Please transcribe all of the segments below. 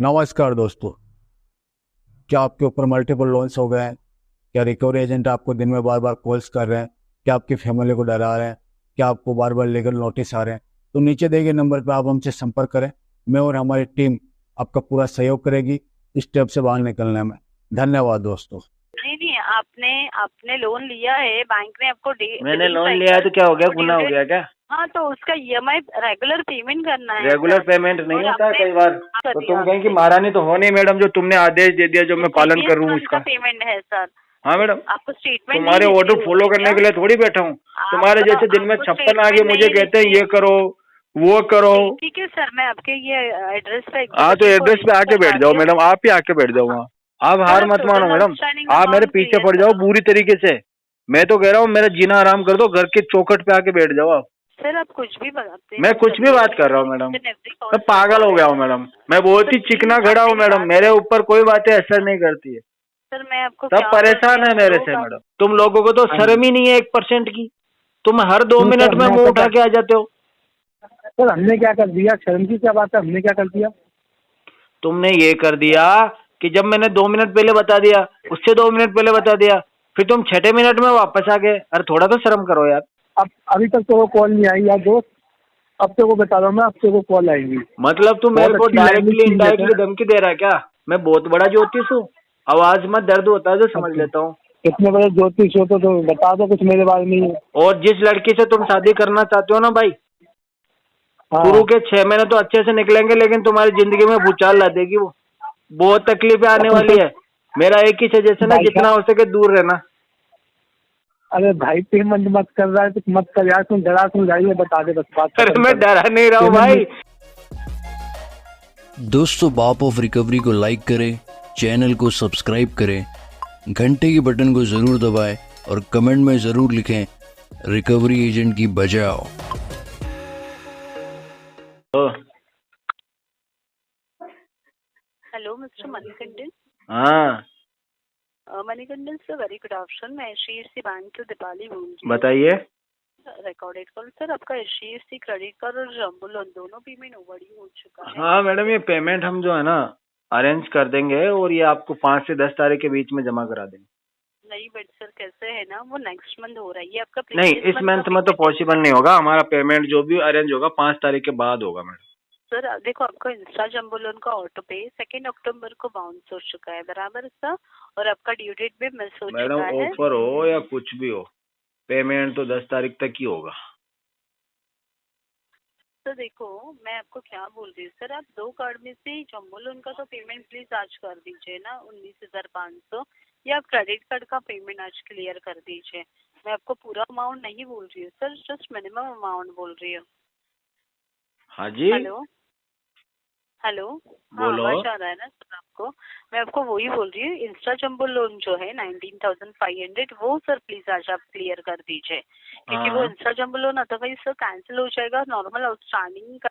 नमस्कार दोस्तों। क्या आपके ऊपर मल्टीपल लोन्स हो गए हैं? क्या रिकवरी एजेंट आपको दिन में बार बार कॉल्स कर रहे हैं? क्या आपकी फैमिली को डरा रहे हैं? क्या आपको बार बार लीगल नोटिस आ रहे हैं? तो नीचे दिए गए नंबर पर आप हमसे संपर्क करें। मैं और हमारी टीम आपका पूरा सहयोग करेगी इस स्टेप से बाहर निकलने में। धन्यवाद दोस्तों। नहीं नहीं, आपने आपने लोन लिया है, बैंक ने आपको मैंने लोन लिया है तो क्या हो गया, गुनाह हो गया क्या? हाँ, तो उसका ईएमआई रेगुलर पेमेंट करना है। रेगुलर पेमेंट नहीं होता कई बार। तो तुम कहीं की महारानी तो हो नहीं मैडम, जो तुमने आदेश दे दिया जो मैं पालन करूँ उसका पेमेंट है सर। हाँ मैडम, आपको स्टेटमेंट तुम्हारे ऑर्डर फॉलो करने के लिए थोड़ी बैठा हूँ। तुम्हारे जैसे दिन में 56 आगे मुझे कहते हैं ये करो वो करो। ठीक है सर, मैं आपके ये एड्रेस पे हाँ तो एड्रेस पे आके बैठ जाओ मैडम, आप ही आके बैठ जाओ वहाँ। आप हार मत मानो मैडम, आप मेरे पीछे पड़ जाओ पूरी तरीके से। मैं तो कह रहा हूँ मेरा जीना आराम कर दो, घर के चौखट पे आके बैठ जाओ आप। सर आप कुछ भी बताते हैं। मैं कुछ भी बात कर रहा हूँ मैडम, मैं पागल हो गया हूँ मैडम। मैं बहुत ही चिकना खड़ा हूँ मैडम, मेरे ऊपर कोई बातें असर नहीं करती है। सर मैं आपको सब परेशान है मेरे से मैडम। तुम लोगों को तो शर्म ही नहीं है 1% की। तुम हर 2 मिनट में मुंह उठा के आ जाते हो। सर हमने क्या कर दिया? शर्म की क्या बात है? हमने क्या कर दिया? तुमने ये कर दिया कि जब मैंने 2 मिनट पहले बता दिया, उससे 2 मिनट पहले बता दिया, फिर तुम 6 मिनट में वापस आ गए। अरे थोड़ा तो शर्म करो यार। अब अभी तक तो वो कॉल नहीं आई यार दोस्त। अब तेरे को बता रहा हूँ मैं, अब तेरे को कॉल आएगी। मतलब तू मेरे को डायरेक्टली इनडायरेक्टली धमकी दे रहा है क्या? मैं बहुत बड़ा ज्योतिष हूँ, आवाज में दर्द होता है जो समझ लेता हूँ। इतने बड़े ज्योतिष हो तो बता दो कुछ मेरे बारे में। और जिस लड़की से तुम शादी करना चाहते हो ना भाई, हाँ। शुरू के 6 महीने तो अच्छे से निकलेंगे, लेकिन तुम्हारी जिंदगी में भूचाल ला देगी वो। बहुत तकलीफें आने वाली है। मेरा एक ही सजेशन है, जितना हो सके दूर रहना। अरे भाई पेमेंट मत कर रहा है तो मत कर यार, तुम डरा क्यों जाइए? बता दे बस बात। अरे मैं डरा नहीं रहा हूँ भाई। दोस्तों, बाप ऑफ रिकवरी को लाइक करें, चैनल को सब्सक्राइब करें, घंटे के बटन को ज़रूर दबाएं और कमेंट में ज़रूर लिखें रिकवरी एजेंट की बजाओ। Hello mister Manikandan. हाँ Manikandan sir, very good afternoon. मैं HDFC बैंक से दीपाली बोल रही हूँ। बताइए। Recorded call sir. आपका HDFC क्रेडिट कार्ड और जम्बो लोन दोनों पेमेंट ओवरड्यू हो चुका है। हाँ मैडम, ये पेमेंट हम जो है ना अरेंज कर देंगे और ये आपको 5 से 10 तारीख के बीच में जमा करा देंगे। नहीं बट सर कैसे है ना, वो नेक्स्ट मंथ हो रहा है, ये आपका नहीं, इस मंथ में तो पॉसिबल नहीं होगा। हमारा पेमेंट जो भी अरेंज होगा 5 तारीख के बाद होगा मैडम। सर देखो, आपका इंस्टा जम्बो लोन का ऑटो पे 2 अक्टूबर को बाउंस हो चुका है, बराबर सर, और आपका ड्यू डेट भी मिस हो चुका मैडम है। ऑफर हो या कुछ भी हो, पेमेंट तो 10 तारीख तक ही होगा। सर देखो, मैं आपको क्या बोल रही हूँ सर, आप 2 कार्ड में से जम्बो लोन का तो पेमेंट प्लीज आज कर दीजिए ना, 19,500, या आप क्रेडिट कार्ड का पेमेंट आज क्लियर कर दीजिए। मैं आपको पूरा अमाउंट नहीं बोल रही हूँ सर, जस्ट मिनिमम अमाउंट बोल रही हूँ। हाँ जी। Hello hello. हाँ, बोलो। आवाज आ रहा है ना सर आपको? मैं आपको वही बोल रही हूँ, इंस्टा जम्बो लोन जो है 19,500, वो सर प्लीज आज आप क्लियर कर दीजिए, क्योंकि वो इंस्टा जम्बो लोन अदरवाइज सर कैंसिल हो जाएगा। नॉर्मल आउटस्टैंडिंग का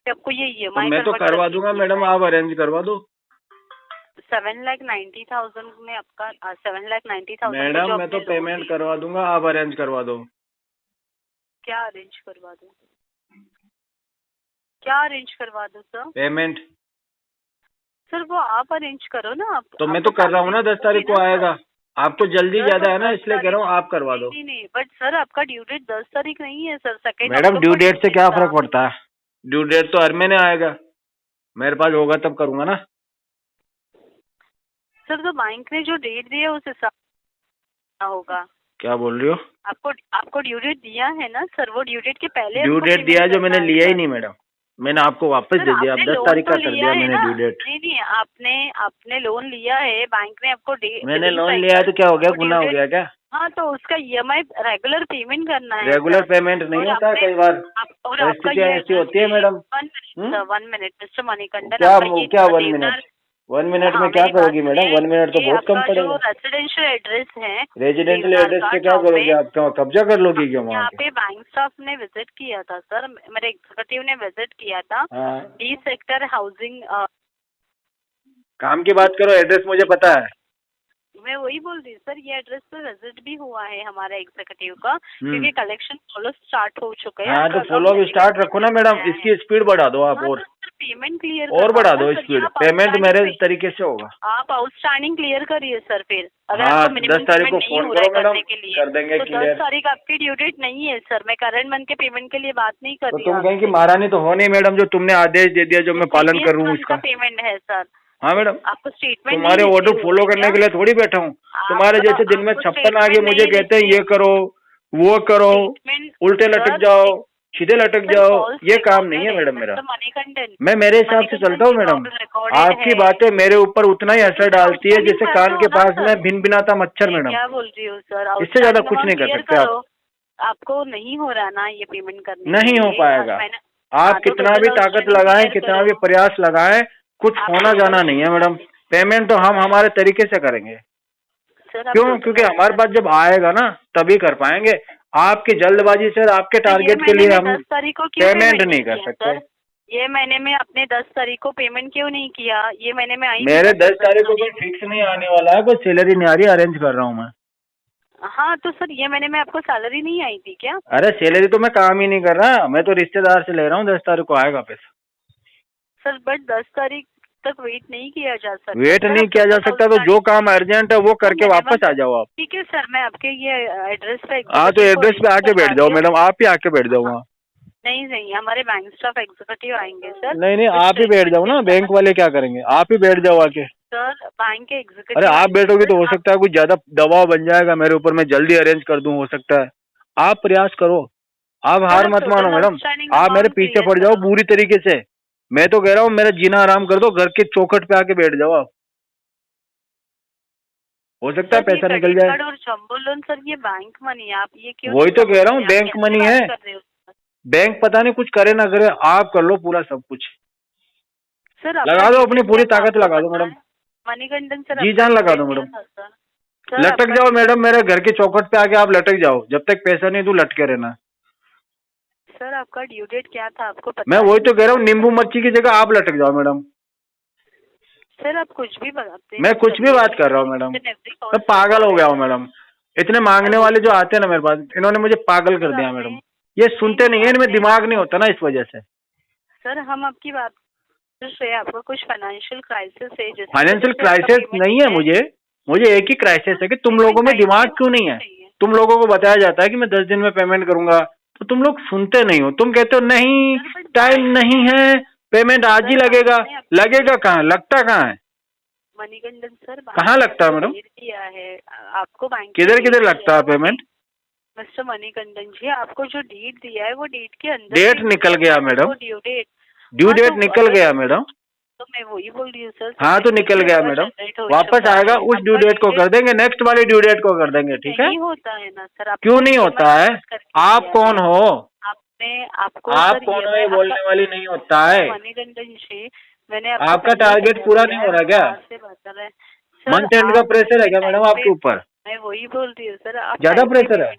आपको ये EMI मैं तो करवा दूंगा मैडम, आप अरेंज करवा दो। 7,90,000 में आपका 7,90,000 मैडम मैं तो पेमेंट करवा दूंगा, आप अरेंज करवा दो। क्या अरेंज करवा दूं? क्या अरेंज करवा दूं सर? पेमेंट सर वो आप अरेंज करो ना। आप तो मैं तो कर रहा हूँ ना, 10 तारीख को आएगा। आपको जल्दी ज्यादा है ना, इसलिए कह रहा हूँ आप करवा दो। नहीं बट सर आपका ड्यू डेट 10 तारीख नहीं है सर, 2 मैडम ड्यू डेट से क्या फर्क पड़ता है? ड्यू डेट तो हर महीने आएगा, मेरे पास होगा तब करूंगा ना। सर तो बैंक ने जो डेट दी है उस हिसाब से होगा। क्या बोल रही हो? आपको ड्यू डेट दिया है ना सर, वो ड्यू डेट के पहले ड्यू डेट दिया है जो मैंने लिया ही नहीं मैडम, मैंने आपको वापस दे दिया। अब 10 तारीख का कर दिया मैंने ड्यू डेट। नहीं, आपने लोन लिया है, बैंक ने आपको मैंने लोन लिया है तो क्या हो गया, गुनाह हो गया क्या? हाँ, तो उसका EMI रेगुलर पेमेंट करना है। रेगुलर पेमेंट नहीं होता, कई बार परिस्थितियाँ ऐसी होती है मैडम। 1 minute mister Manikandan. क्या 1 मिनट? 1 मिनट में क्या करोगी मैडम? 1 मिनट तो बहुत कम पड़ेगा। रेजिडेंशियल एड्रेस है, रेजिडेंशियल एड्रेस पे क्या करोगे आप? कब्जा कर लोगी क्या वहाँ यहाँ पे? पे बैंक स्टाफ ने विजिट किया था सर, मेरे एग्जीक्यूटिव ने विजिट किया था। D sector housing. काम की बात करो, एड्रेस मुझे पता है। मैं वही बोल रही हूँ सर, ये एड्रेस पे विजिट भी हुआ है हमारे एग्जीक्यूटिव का, क्योंकि कलेक्शन फॉलो स्टार्ट हो चुके हैं। हाँ तो फॉलो भी स्टार्ट रखो ना मैडम, इसकी स्पीड बढ़ा दो आप। और पेमेंट क्लियर और बढ़ा दो स्पीड, पेमेंट मेरे तरीके से होगा। आप आउटस्टैंडिंग क्लियर करिए सर फिर। अगर हाँ, आपको मिनिमम 10 तारीख को पेमेंट नहीं फोन हो रहा करो है मैडम, करने के लिए, कर देंगे तो क्लियर। 10 तारीख आपकी ड्यू डेट नहीं है सर। मैं करंट मंथ के पेमेंट के लिए बात नहीं कर तो रही तुम हूँ कहें कि आपसे। महारानी तो हो नहीं मैडम, जो तुमने आदेश दे दिया जो मैं पालन previous कर रहा हूँ month का उसका। पेमेंट है सर। हाँ मैडम, आपको स्टेटमेंट तुम्हारे ऑर्डर फॉलो करने के लिए थोड़ी बैठा हूँ। तुम्हारे जैसे दिन में 56 आगे मुझे कहते हैं ये करो वो करो, उल्टे लटक जाओ, सीधे लटक जाओ, ये काम नहीं है मैडम मेरा। मनी कंटेंट मैं मेरे हिसाब से चलता हूँ मैडम। आपकी बातें मेरे ऊपर उतना ही असर डालती है जैसे कान के पास में भिन भिनाता मच्छर मैडम। क्या बोल रही हूँ सर? इससे ज्यादा कुछ नहीं कर सकते आप। आपको नहीं हो रहा ना ये पेमेंट करने? नहीं हो पाएगा। आप कितना भी ताकत लगाएं, कितना भी प्रयास लगाएं, कुछ होना जाना नहीं है मैडम। पेमेंट तो हम हमारे तरीके से करेंगे। क्यों? क्योंकि हमारे पास जब आएगा ना तभी कर पाएंगे। आपकी जल्दबाजी सर, आपके टारगेट के लिए हम 10 तारीख को पेमेंट नहीं कर सकते। ये महीने में आपने 10 तारीख को पेमेंट क्यों नहीं किया? ये महीने में आई मेरे 10 तारीख को कोई फिक्स नहीं आने वाला है, कोई सैलरी नहीं आ रही, अरेंज कर रहा हूँ मैं। हाँ तो सर ये महीने में आपको सैलरी नहीं आई थी क्या? अरे सैलरी तो मैं काम ही नहीं कर रहा, मैं तो रिश्तेदार से ले रहा हूँ। 10 तारीख को आएगा पैसा। सर बट 10 तारीख तक वेट नहीं किया जा सकता। वेट नहीं किया जा सकता तो जो काम अर्जेंट है वो करके वापस आ जाओ आप। ठीक है सर, मैं आपके ये एड्रेस पे हाँ तो एड्रेस पे आके बैठ जाओ मैडम, आप ही आके बैठ जाओ वहाँ। नहीं नहीं, हमारे बैंक स्टाफ एग्जीक्यूटिव आएंगे सर। नहीं आप ही बैठ जाओ ना, बैंक वाले क्या करेंगे, आप ही बैठ जाओ आके। सर बैंक के एग्जीक्यूटिव। अरे आप बैठोगे तो हो सकता है कुछ ज्यादा दबाव बन जाएगा मेरे ऊपर, मैं जल्दी अरेंज कर दूं, हो सकता है। आप प्रयास करो, आप हार मत मानो मैडम, आप मेरे पीछे पड़ जाओ पूरी तरीके से। मैं तो कह रहा हूँ मेरा जीना आराम कर दो, घर के चौखट पे आके बैठ जाओ आप। हो सकता है पैसा निकल जाए। और जम्बो लोन सर ये बैंक मनी है, आप ये क्यों? वही तो कह रहा हूँ, बैंक मनी है। बैंक पता नहीं कुछ करे ना करे, आप कर लो पूरा सब कुछ। सर लगा दो अपनी पूरी ताकत, लगा दो मैडम, मणिकंदन सर, जी जान लगा दो मैडम। लटक जाओ मैडम, मेरे घर के चौखट पे आके आप लटक जाओ, जब तक पैसा नहीं दूं लटके रहना। सर आपका ड्यू डेट क्या था आपको पता? मैं वही तो कह रहा हूँ, नींबू मिर्ची की जगह आप लटक जाओ मैडम। सर आप कुछ भी बताते हैं। मैं कुछ भी बात कर रहा हूँ मैडम, मैं पागल हो गया हूँ मैडम। इतने मांगने वाले जो आते हैं ना मेरे पास, इन्होंने मुझे पागल कर दिया मैडम। ये सुनते नहीं है, इनमें दिमाग नहीं होता ना, इस वजह से। सर हम आपकी बात से, आपको कुछ फाइनेंशियल क्राइसिस है? जैसे फाइनेंशियल क्राइसिस नहीं है मुझे एक ही क्राइसिस है कि तुम लोगों में दिमाग क्यों नहीं है। तुम लोगों को बताया जाता है कि मैं 10 दिन में पेमेंट करूंगा, तो तुम लोग सुनते नहीं हो। तुम कहते हो नहीं टाइम नहीं है, पेमेंट आज ही लगेगा। लगेगा कहाँ, लगता कहाँ है मणिकंदन सर? कहाँ लगता है मैडम? दिया है आपको बैंक, किधर लगता है पेमेंट? मिस्टर मणिकंदन जी, आपको जो डेट दिया है वो डेट के अंदर डेट निकल गया मैडम, ड्यू डेट निकल गया मैडम। तो मैं वही बोल रही हूँ सर। हाँ तो निकल गया मैडम, वापस आएगा, उस ड्यू डेट को कर देंगे, नेक्स्ट वाली ड्यू डेट को कर देंगे, ठीक है? नहीं होता है ना सर। क्यों नहीं होता है? आप कौन हो? आपको आप कौन हो ये बोलने वाली नहीं होता है। मणिकंदन जी मैंने आपका टारगेट पूरा नहीं हो रहा क्या? मंथ एंड का प्रेशर है क्या मैडम आपके ऊपर? मैं वही बोल रही हूँ सर। आप ज्यादा प्रेशर है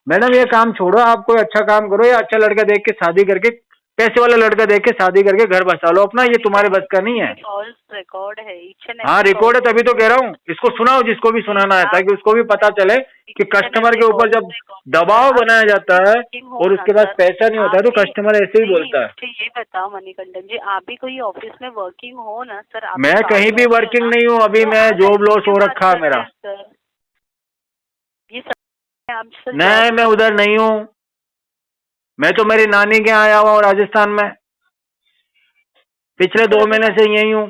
मैडम, ये काम छोड़ो, आप कोई अच्छा काम करो, या अच्छा लड़का देख के शादी करके, पैसे वाला लड़का देख के शादी करके घर बसा लो अपना। ये तुम्हारे बस का नहीं है। फॉल्स रिकॉर्ड है। हाँ रिकॉर्ड है, तभी तो कह रहा हूँ इसको सुनाओ जिसको भी सुनाना है, ताकि उसको भी पता चले कि कस्टमर के ऊपर जब दबाव बनाया जाता है और उसके पास पैसा नहीं होता है तो कस्टमर ऐसे ही बोलता है। ये बताओ मणिकंदन जी, आप भी कोई ऑफिस में वर्किंग हो ना सर? मैं कहीं भी वर्किंग नहीं हूँ, अभी मैं जॉब लॉस हो रखा है मेरा। नहीं मैं उधर नहीं हूँ, मैं तो मेरी नानी के यहाँ आया हुआ हूँ राजस्थान में, पिछले 2 महीने से यही हूँ।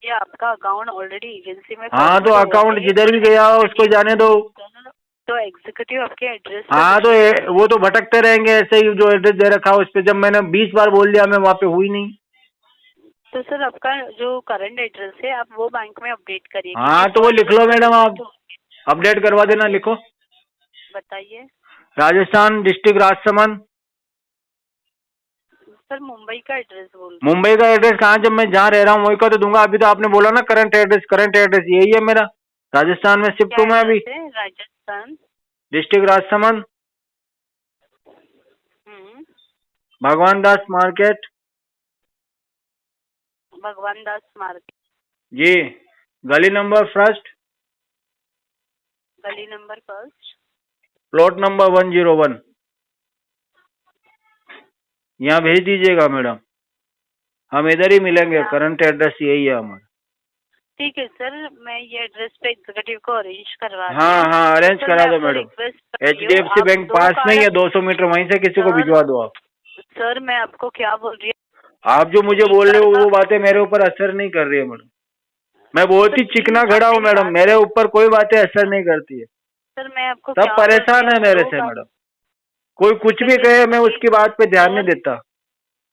ये आपका अकाउंट ऑलरेडी एजेंसी में? हाँ तो अकाउंट जिधर भी गया हो उसको जाने दो। तो एग्जीक्यूटिव आपके एड्रेस? हाँ तो वो तो भटकते रहेंगे ऐसे ही, जो एड्रेस दे रखा है उस पे। जब मैंने 20 बार बोल दिया मैं वहाँ पे हुई नहीं। तो सर आपका जो करंट एड्रेस है आप वो बैंक में अपडेट करिए। हाँ तो वो लिख लो मैडम, आप अपडेट करवा देना, लिखो। बताइए। राजस्थान डिस्ट्रिक्ट राजसमंद। सर मुंबई का एड्रेस बोल? मुंबई का एड्रेस कहाँ, जब मैं जहाँ रह रहा हूँ वही का तो दूंगा। अभी तो आपने बोला ना करंट एड्रेस यही है मेरा। राजस्थान में शिफ्ट हूँ मैं अभी। राजस्थान डिस्ट्रिक्ट राजसमंद, भगवान दास मार्केट। भगवान दास मार्केट जी, गली नंबर फर्स्ट, प्लॉट नंबर 101। यहाँ भेज दीजिएगा मैडम। हम इधर ही मिलेंगे, करंट एड्रेस यही है हमारा। ठीक है सर, मैं ये एड्रेस पे एग्जीक्यूटिव को अरेंज करवा हाँ हाँ, अरेंज करा दो मैडम। HDFC बैंक पास नहीं है, 200 मीटर, वहीं से किसी को भिजवा दो आप। सर मैं आपको क्या बोल रही आप जो मुझे बोल रहे हो वो बातें मेरे ऊपर असर नहीं कर रही है मैडम। मैं बहुत ही चिकना खड़ा हूँ मैडम, मेरे ऊपर कोई बातें असर नहीं करती है। सर मैं आपको सब परेशान है मेरे से मैडम, कोई कुछ भी कहे मैं उसकी बात पे ध्यान नहीं देता।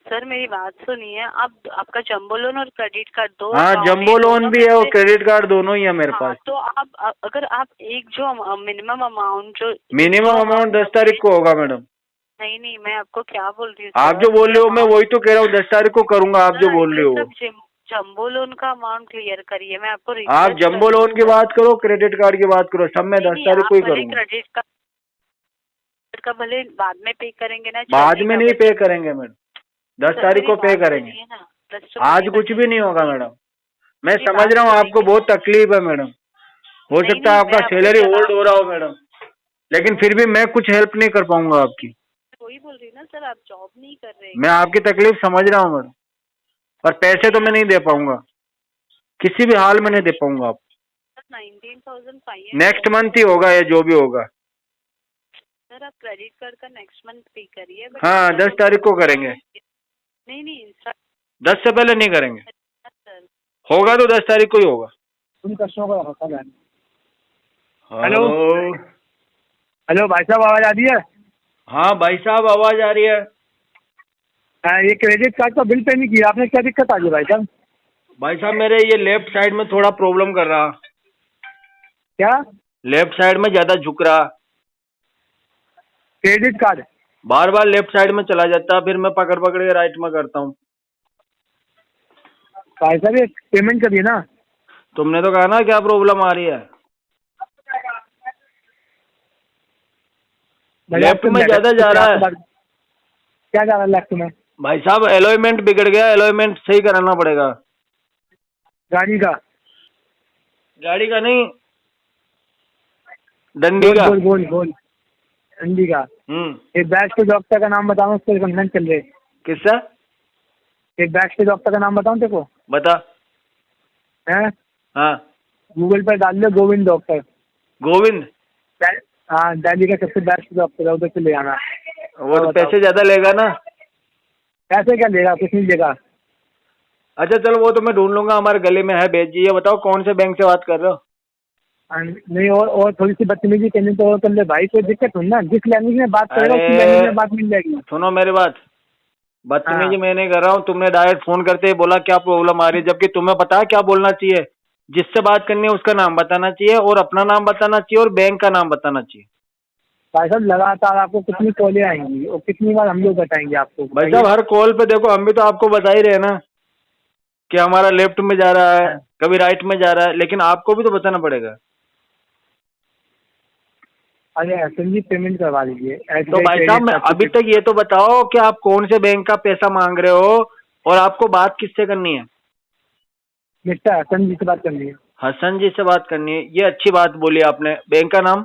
सर मेरी बात सुनिए, आप आपका जंबो लोन और क्रेडिट कार्ड दो। हाँ, जंबो लोन भी है और क्रेडिट कार्ड दोनों ही है मेरे पास। तो आप अगर आप एक जो मिनिमम अमाउंट मिनिमम अमाउंट 10 तारीख को होगा मैडम। नहीं नहीं, मैं आपको क्या बोल रही हूँ, आप जो बोल रहे हो मैं वही तो कह रहा हूँ, 10 तारीख को करूंगा। आप जो बोल रहे हो जंबो लोन का अमाउंट क्लियर करिए, मैं आपको आप जंबो लोन की बात करो, क्रेडिट कार्ड की बात करो, सब मैं 10 तारीख को ही करूंगा। क्रेडिट कार्ड का भले बाद में पे करेंगे ना, बाद में नहीं पे करेंगे मैडम, 10 तारीख को पे करेंगे। आज कुछ भी नहीं होगा मैडम, मैं समझ रहा हूँ आपको बहुत तकलीफ है मैडम, हो सकता है आपका सैलरी होल्ड हो रहा हो मैडम, लेकिन फिर भी मैं कुछ हेल्प नहीं कर पाऊंगा आपकी। वही बोल रही ना सर, आप जॉब नहीं कर रहे। मैं आपकी तकलीफ समझ रहा हूँ मैडम, पर पैसे तो मैं नहीं दे पाऊंगा, किसी भी हाल में नहीं दे पाऊंगा आप। 19,500 नेक्स्ट मंथ ही होगा ये जो भी होगा। सर आप क्रेडिट कार्ड का नेक्स्ट मंथ पे करिए। हाँ, 10 तारीख को करेंगे। नहीं 10 से पहले नहीं करेंगे, सर होगा तो 10 तारीख को ही होगा। हेलो हेलो भाई साहब, आवाज आ रही है? हाँ भाई साहब, आवाज आ रही है। ये क्रेडिट कार्ड का बिल पे नहीं किया आपने, क्या दिक्कत आ गई भाई साहब? भाई साहब मेरे ये लेफ्ट साइड में थोड़ा प्रॉब्लम कर रहा। क्या? लेफ्ट साइड में ज्यादा झुक रहा, क्रेडिट कार्ड बार बार लेफ्ट साइड में चला जाता, फिर मैं पकड़ पकड़ के राइट में करता हूँ। भाई साहब ये पेमेंट करिए ना। तुमने तो कहा ना क्या प्रॉब्लम आ रही है। लेफ्ट में ज्यादा जा रहा है। क्या जा रहा है लेफ्ट में? भाई साहब अलाइनमेंट बिगड़ गया, अलाइनमेंट सही कराना पड़ेगा। गाड़ी का? गाड़ी का नहीं, डंडी का। गोल डंडी का। एक बैच के डॉक्टर का नाम बताऊँ, उसको कंप्लेंट चल रहे। किसका? एक बैच के डॉक्टर का नाम बताऊँ तेरे को? बता। हैं? हाँ, गूगल पर डाल दो गोविंद डॉक्टर। गोविंद? हाँ, दिल्ली का सबसे बेस्ट डॉक्टर है, उधर से ले आना। वो तो पैसे ज्यादा लेगा ना। पैसे क्या लेगा, कुछ नहीं लेगा। अच्छा चलो, वो तो मैं ढूंढ लूंगा, हमारे गले में है भेज। ये बताओ कौन से बैंक से बात कर रहे हो? नहीं, और थोड़ी सी बदतमीजी करनी तो और कर ले भाई, कोई दिक्कत हो ना, जिस लैंग्वेज में बात करेगा उसी लैंग्वेज में बात मिल जाएगी। सुनो मेरी बात, बदतमीजी मैं नहीं कर रहा हूँ। तुमने डायरेक्ट फोन करते ही बोला क्या प्रॉब्लम आ रही है, जबकि तुम्हें पता है क्या बोलना चाहिए। जिससे बात करनी है उसका नाम बताना चाहिए, और अपना नाम बताना चाहिए, और बैंक का नाम बताना चाहिए। भाई साहब लगातार आपको कितनी कॉलें आएंगी और कितनी बार हम लोग बताएंगे आपको? भाई साहब हर कॉल पे देखो, हम भी तो आपको बता ही रहे ना कि हमारा लेफ्ट में जा रहा है, कभी राइट में जा रहा है, लेकिन आपको भी तो बताना पड़ेगा। अरे संजीव पेमेंट करवा लीजिए। तो भाई साहब मैं अभी तक ये तो बताओ कि आप कौन से बैंक का पैसा मांग रहे हो और आपको बात किससे करनी है? मिस्टर हसन जी से बात करनी है। हसन जी से बात करनी है, ये अच्छी बात बोली आपने। बैंक का नाम?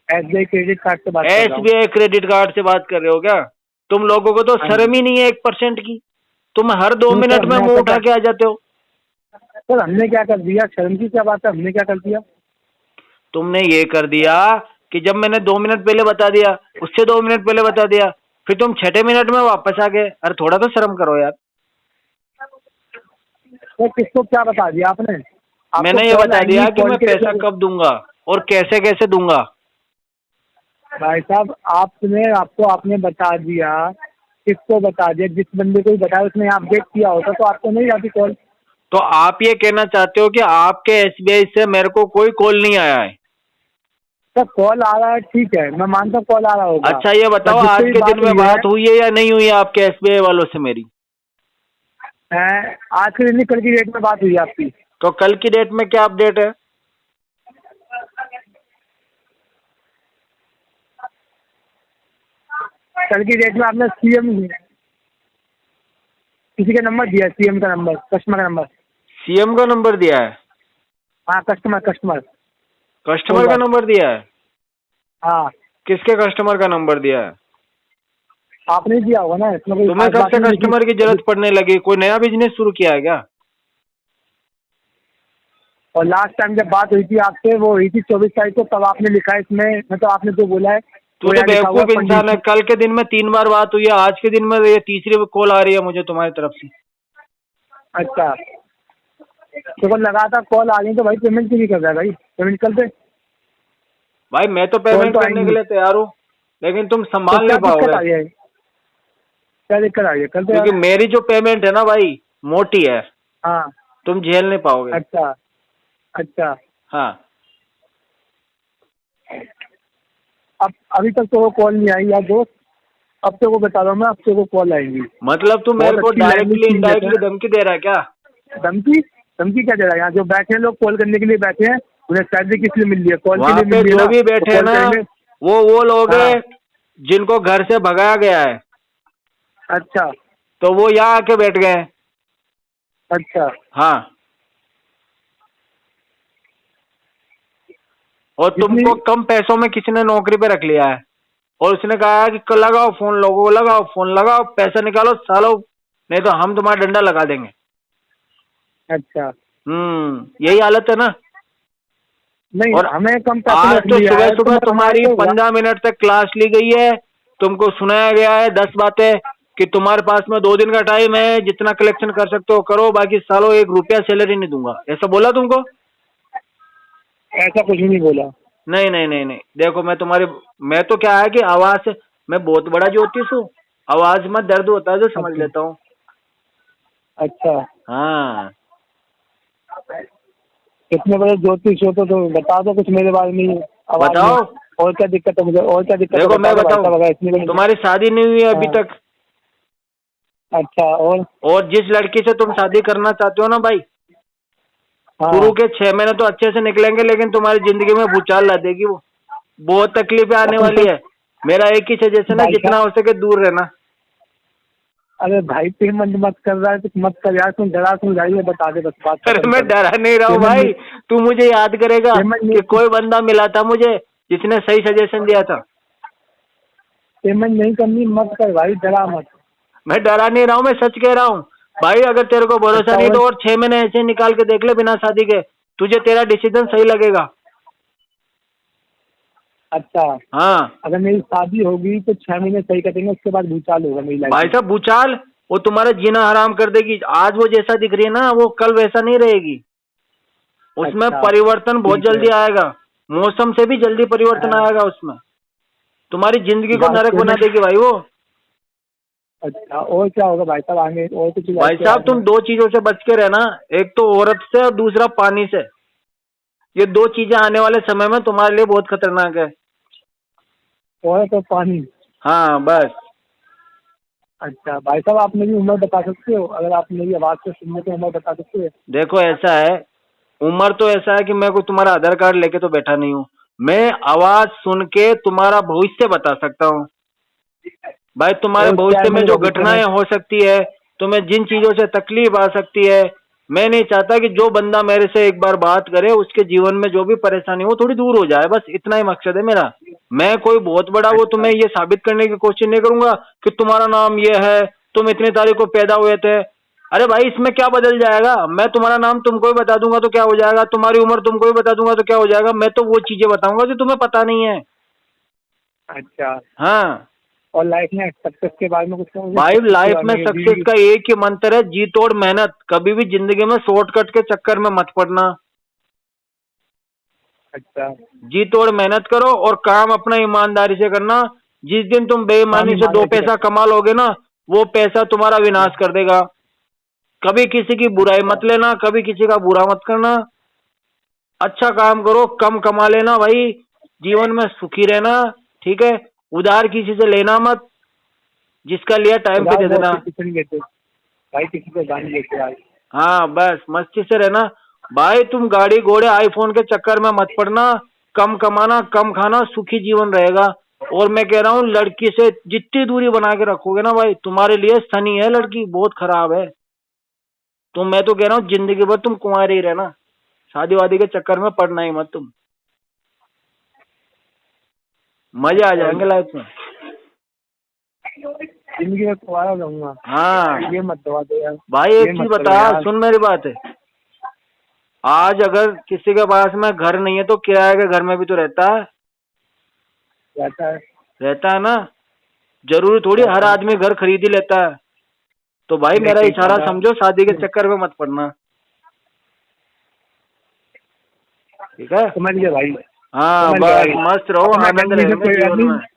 SBI क्रेडिट कार्ड से बात कर रहा हूं। SBI क्रेडिट कार्ड से बात कर रहे हो क्या? तुम लोगों को तो शर्म ही नहीं है 1% की। तुम हर 2 मिनट में मुंह उठा के आ जाते हो। सर हमने क्या कर दिया? शर्म की क्या बात है, हमने क्या कर दिया? तुमने ये कर दिया कि जब मैंने 2 मिनट पहले बता दिया, उससे 2 मिनट पहले बता दिया, फिर तुम 6ठे मिनट में वापस आ गए। अरे थोड़ा तो शर्म करो यार। तो किसको क्या बता दिया आपने? मैंने ये बता दिया कि मैं पैसा कब दूंगा और कैसे कैसे दूंगा। भाई साहब आपने बता दिया, किसको बता दिया? जिस बंदे को बताया उसने अपडेट किया होता तो आपको नहीं आती कॉल। तो आप ये कहना चाहते हो कि आपके SBI से मेरे को कोई कॉल नहीं आया है? सर कॉल आ रहा है, ठीक है, मैं मानता हूँ कॉल आ रहा होगा। अच्छा ये बताओ आज के दिन में बात हुई है या नहीं हुई है आपके SBI वालों से मेरी? आज के दिन, कल की डेट में बात हुई है आपकी। तो कल की डेट में क्या अपडेट है? कल की डेट में आपने CM किसी का नंबर दिया, CM का नंबर, कस्टमर का नंबर। CM का नंबर दिया है? हाँ कस्टमर का नंबर दिया है? हाँ। किसके कस्टमर का नंबर दिया है? आपने दिया होगा ना इसमें, कोई तुम्हें खास कब बात से नहीं कस्टमर की लिखी। जरूरत पड़ने लगी? कोई नया बिजनेस शुरू किया है क्या? और लास्ट टाइम जब बात हुई थी आपसे, वो हुई थी 24 तारीख को, तब आपने लिखा है इसमें, मतलब आपने जो बोला है तू वो तो यहाँ लिखा हुआ है बेवकूफ इंसान है। पंडित। कल के दिन में 3 बार बात हुई है, आज के दिन में ये तीसरी कॉल आ रही है मुझे तुम्हारी तरफ से। अच्छा, तो कल लगातार कॉल आ गई तो भाई पेमेंट क्यों नहीं कर रहा है भाई? पेमेंट कर दे। भाई मैं तो कॉल पेमेंट तो करने के आएंगी, लिए तैयार हूँ, लेकिन तुम तो संभाल क्या नहीं दिक्कत पाओगे। आ है? क्या दिक्कत आ है? कर दे क्योंकि यार। मेरी जो पेमेंट है ना भाई, मोटी है, हाँ। तुम झेल नहीं पाओगे। अच्छा अच्छा। हाँ। अब अभी तक तो वो कॉल नहीं आई यार दोस्त, अब तो वो बता रहा हूँ मैं, अब तो वो कॉल आएंगी। मतलब तू मेरे बहुत को अच्छी लैंग्वेज डायरेक्टली सीख लेते इनडायरेक्टली हैं। धमकी दे रहा है क्या? धमकी? धमकी क्या दे रहा है? यहाँ जो बैठे हैं लोग कॉल करने के लिए बैठे हैं, उन्हें सैलरी किस लिए मिल रही है? कॉल के वहाँ लिए पे मिल रही है जो ना, भी तो बैठे हैं कॉल ना, करेंगे। वो लोग हाँ। हैं जिनको घर से भगाया गया है, अच्छा तो वो यहाँ आके बैठ गए हैं। अच्छा। हाँ। और जितनी तुमको कम पैसों में किसी ने नौकरी पे रख लिया है, और उसने कहा है कि लगाओ फोन, लोगों को लगाओ फोन, लगाओ पैसा निकालो सालो, नहीं तो हम तुम्हारा डंडा लगा देंगे। अच्छा। यही हालत है ना। नहीं, और हमें कम पैसे में आज रख तो लिया सुबह है तो सुबह मतलब हमारे तुम्हारी को 15 मिनट तक क्लास ली गई है, तुमको सुनाया गया है 10 बातें कि तुम्हारे पास में 2 दिन का टाइम है, जितना कलेक्शन कर सकते हो करो, बाकी सालों 1 रुपया सैलरी नहीं दूंगा, ऐसा बोला तुमको? ऐसा कुछ भी नहीं बोला। नहीं नहीं नहीं नहीं, देखो मैं तो क्या है कि आवाज से, मैं बहुत बड़ा ज्योतिष हूँ, आवाज में दर्द होता है जो समझ अच्छा लेता हूँ। अच्छा। हाँ। कितने बजे ज्योतिष हो तो बता दो कुछ मेरे बारे में आवाज में। बताओ। और क्या दिक्कत है मुझे? और क्या दिक्कत है देखो बता मैं दो भाई बताऊं, साहब, अगर इतनी बड़ी। तुम्हारी शादी नहीं हुई है अभी हाँ। तक, अच्छा। और जिस लड़की से तुम शादी करना चाहते हो ना भाई, हाँ। शुरू के 6 महीने तो अच्छे से निकलेंगे, लेकिन तुम्हारी जिंदगी में भूचाल ला देगी वो, बहुत तकलीफें आने वाली है। मेरा एक ही सजेशन है, भाई जितना साहब, हो सके दूर रहना। अरे भाई पेमेंट मत कर रहा है तो मत कर यार, तुम डरा तुम जाइए, बता दे बस, बात अरे खत्म मैं कर। डरा नहीं रहा हूँ पेमेंट भाई, नहीं, तू मुझे याद करेगा पेमेंट कि नहीं, कोई बंदा मिला था मुझे जिसने सही सजेशन दिया था। पेमेंट नहीं करनी, मत कर भाई, डरा मत। मैं डरा नहीं रहा हूँ, मैं सच कह रहा हूँ भाई। अगर तेरे को भरोसा अच्छा। नहीं तो और 6 महीने ऐसे निकाल के देख ले बिना शादी के, तुझे तेरा डिसीजन सही लगेगा। अच्छा, हाँ अगर मेरी शादी होगी तो 6 महीने सही कटेंगे, उसके बाद भूचाल होगा मेरी लाइफ भाई में। साहब, भूचाल वो तुम्हारा जीना हराम कर देगी। आज वो जैसा दिख रही है ना, वो कल वैसा नहीं रहेगी। उसमें अच्छा परिवर्तन बहुत ठीक है। जल्दी आएगा, मौसम से भी जल्दी परिवर्तन हाँ, आएगा उसमें। तुम्हारी जिंदगी को बात नरक बना पेमेंट। देगी भाई वो। अच्छा, और क्या होगा भाई साहब आगे? और कुछ भाई लाइफ साहब, तुम 2 चीजों से बच के रहना, एक तो औरत से और दूसरा पानी से। ये 2 चीजें आने वाले समय में तुम्हारे लिए बहुत खतरनाक है। और तो पानी। हाँ बस। अच्छा भाई साहब, आप मेरी उम्र बता सकते हो? अगर आप मेरी आवाज़ से सुनने तो उम्र बता सकते हो? देखो ऐसा है, उम्र तो ऐसा है कि मैं कोई तुम्हारा आधार कार्ड लेके तो बैठा नहीं हूँ, मैं आवाज सुन के तुम्हारा भविष्य बता सकता हूँ। भाई तुम्हारे और क्या है भविष्य में मेरे जो भविष्य में? घटनाएं हो सकती है, तुम्हें जिन चीजों से तकलीफ आ सकती है, मैं नहीं चाहता कि जो बंदा मेरे से एक बार बात करे उसके जीवन में जो भी परेशानी हो थोड़ी दूर हो जाए, बस इतना ही मकसद है मेरा। मैं कोई बहुत बड़ा वो अच्छा तुम्हें ये साबित करने की कोशिश नहीं करूंगा कि तुम्हारा नाम ये है, तुम इतनी तारीख को पैदा हुए थे। अरे भाई इसमें क्या बदल जाएगा? मैं तुम्हारा नाम तुमको ही बता दूंगा तो क्या हो जाएगा, तुम्हारी उम्र तुमको ही बता दूंगा तो क्या हो जाएगा? मैं तो वो चीजें बताऊंगा जो तुम्हें पता नहीं है। अच्छा। हाँ और लाइफ में सक्सेस के बारे में कुछ कहोगे? भाई, सक्सेस के लाइफ बारे में में सक्सेस का एक ही मंत्र है, जी तोड़ मेहनत। कभी भी जिंदगी में शॉर्टकट के चक्कर में मत पड़ना। अच्छा, जी तोड़ मेहनत करो और काम अपना ईमानदारी से करना। जिस दिन तुम काम बेईमानी से 2 ईमानदारी से पैसा करना। कमा लोगे ना, वो पैसा तुम्हारा विनाश कर देगा। कभी किसी की बुराई अच्छा मत लेना, कभी किसी का बुरा मत करना। अच्छा काम करो, कम कमा लेना भाई, जीवन में सुखी रहना। ठीक है, उधार किसी से लेना मत, जिसका लिया टाइम पे उधार दे बहुत देना। से किसी नहीं लेते भाई, किसी को उधार नहीं लेते यार। हाँ बस मस्ती से रहना भाई। तुम गाड़ी घोड़े आईफोन के चक्कर में मत पड़ना, कम कमाना कम खाना, सुखी जीवन रहेगा। और मैं कह रहा हूँ, लड़की से जितनी दूरी बना के रखोगे ना भाई, तुम्हारे लिए सनी है लड़की, बहुत खराब है। मैं तो कह रहा हूँ जिंदगी भर तुम कुंवारे ही रहना, शादी वादी के चक्कर में पड़ना ही मत तुम, मजे आ अच्छा जाएंगे लाइफ में। जिंदगी में दोबारा रहूंगा। हाँ ये मत दवा दो यार भाई, एक ये चीज मत करो बता, यार। सुन मेरी बात है। आज अगर किसी के पास में घर नहीं है तो किराए के घर में भी तो रहता है रहता है ना। जरूरी थोड़ी हर आदमी घर खरीद ही लेता है। तो भाई मेरा नहीं, इशारा नहीं, समझो, शादी के चक्कर में मत पड़ना, ठीक है? समझ गए भाई। हाँ समझ बस गए। मस्त रहो, अपना आनंद गंदी से रहेंगे कोई जीवन नहीं। में।